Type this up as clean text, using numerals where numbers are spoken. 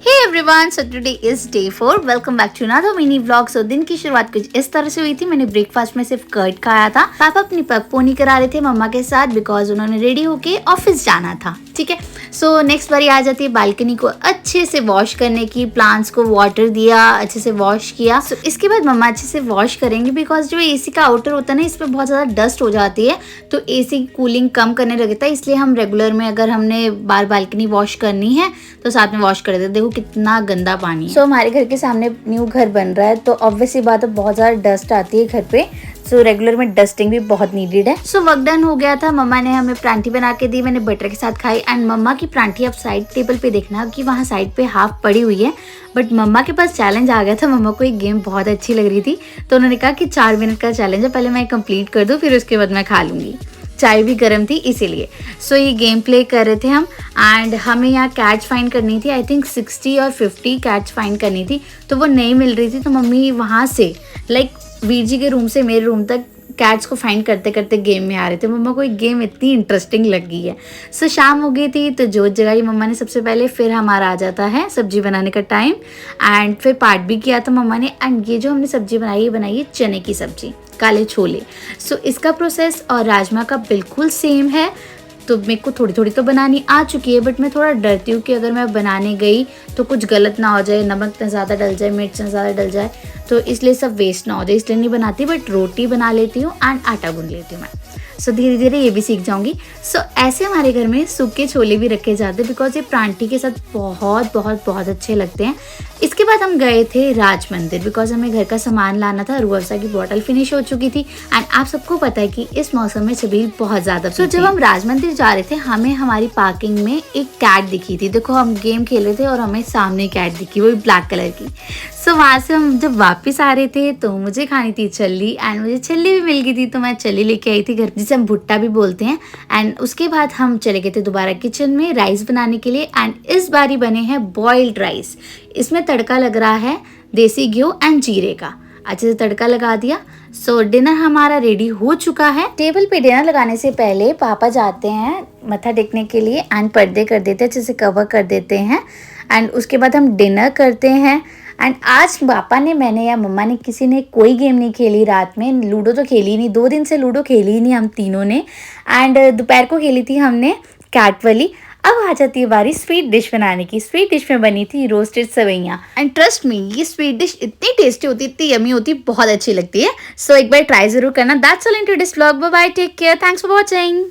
Hey everyone, so today is day 4। Welcome back to another mini vlog. So दिन की शुरुआत कुछ इस तरह से हुई थी। मैंने ब्रेकफास्ट में सिर्फ कर्ड खाया था। पापा अपनी पगपोनी करा रहे थे मम्मा के साथ बिकॉज उन्होंने रेडी होके ऑफिस जाना था। ठीक है, सो नेक्स्ट बारी आ जाती है बालकनी को अच्छे से वॉश करने की। प्लांट्स को वाटर दिया, अच्छे से वॉश किया। सो इसके बाद मम्मा अच्छे से वॉश करेंगे बिकॉज जो एसी का आउटर होता है ना, इस पर बहुत ज़्यादा डस्ट हो जाती है, तो एसी की कूलिंग कम करने लगता है। इसलिए हम रेगुलर में अगर हमने बार बालकनी वॉश करनी है तो साथ में वॉश कर देते। देखो कितना गंदा पानी है। सो हमारे घर के सामने न्यू घर बन रहा है, तो ऑब्वियसली बात है बहुत ज़्यादा डस्ट आती है घर पे। सो रेगुलर में डस्टिंग भी बहुत नीडेड है। सो वर्क डन हो गया था। मम्मा ने हमें परांठी बना के दी, मैंने बटर के साथ खाई। एंड मम्मा की परांठी अब साइड टेबल पे देखना कि वहाँ साइड पे हाफ पड़ी हुई है, बट मम्मा के पास चैलेंज आ गया था। मम्मा को एक गेम बहुत अच्छी लग रही थी, तो उन्होंने कहा कि 4 मिनट का चैलेंज है, पहले मैं कंप्लीट कर दूँ फिर उसके बाद मैं खा लूँगी। चाय भी गर्म थी इसीलिए। सो ये गेम प्ले कर रहे थे हम। एंड हमें यहाँ कैट्स फाइंड करनी थी। आई थिंक 60 और 50 कैट्स फाइंड करनी थी, तो वो नहीं मिल रही थी। तो मम्मी वहाँ से वीर जी के रूम से मेरे रूम तक कैट्स को फाइंड करते करते गेम में आ रहे थे। मम्मा को एक गेम इतनी इंटरेस्टिंग लगी है। सो शाम हो गई थी तो जोत जगाई मम्मा ने सबसे पहले, फिर हमारा आ जाता है सब्जी बनाने का टाइम। एंड फिर पाठ भी किया था मम्मा ने। एंड ये जो हमने सब्जी बनाई है चने की सब्जी, काले छोले। सो इसका प्रोसेस और राजमा का बिल्कुल सेम है। तो मेरे को थोड़ी थोड़ी तो बनानी आ चुकी है, बट मैं थोड़ा डरती हूँ कि अगर मैं बनाने गई तो कुछ गलत ना हो जाए, नमक ना ज़्यादा डल जाए, मिर्च ना ज़्यादा डल जाए, तो इसलिए सब वेस्ट ना हो जाए, इसलिए नहीं बनाती। बट रोटी बना लेती हूँ एंड आटा गूंद लेती हूँ मैं। सो धीरे धीरे ये भी सीख जाऊँगी। सो ऐसे हमारे घर में सूखे छोले भी रखे जाते हैं बिकॉज ये परांठी के साथ बहुत बहुत बहुत अच्छे लगते हैं। इसके बाद हम गए थे राज मंदिर बिकॉज हमें घर का सामान लाना था। रूह अफ़ज़ा की बॉटल फिनिश हो चुकी थी। एंड आप सबको पता है कि इस मौसम में छबील बहुत ज़्यादा। तो जब हम राज मंदिर जा रहे थे, हमें हमारी पार्किंग में एक कैट दिखी थी। देखो हम गेम खेल रहे थे और हमें सामने कैट दिखी, वो भी ब्लैक कलर की। सो वहाँ से हम जब वापस आ रहे थे तो मुझे खानी थी छल्ली, एंड मुझे छल्ली भी मिल गई थी, तो मैं छल्ली लेके आई थी घर, जिसे हम भुट्टा भी बोलते हैं। एंड उसके बाद हम चले गए थे दोबारा किचन में राइस बनाने के लिए। एंड इस बारी बने हैं बॉइल्ड राइस। इसमें तड़का लग रहा है देसी घी एंड जीरे का, अच्छे से तड़का लगा दिया। सो डिनर हमारा रेडी हो चुका है। टेबल पे डिनर लगाने से पहले पापा जाते हैं मत्था टेकने के लिए एंड पर्दे कर देते हैं, अच्छे से कवर कर देते हैं। एंड उसके बाद हम डिनर करते हैं। एंड आज पापा ने, मैंने या मम्मा ने, किसी ने कोई गेम नहीं खेली रात में। लूडो तो खेली नहीं, 2 दिन से लूडो खेली ही नहीं हम तीनों ने। एंड दोपहर को खेली थी हमने कैट वाली। अब आ जाती है बारी स्वीट डिश बनाने की। स्वीट डिश में बनी थी रोस्टेड सवैयाँ। एंड ट्रस्ट मी, ये स्वीट डिश इतनी टेस्टी होती है, इतनी यमी होती है, बहुत अच्छी लगती है। सो एक बार ट्राई जरूर करना। That's all in today's vlog. Bye bye, take care, thanks for watching.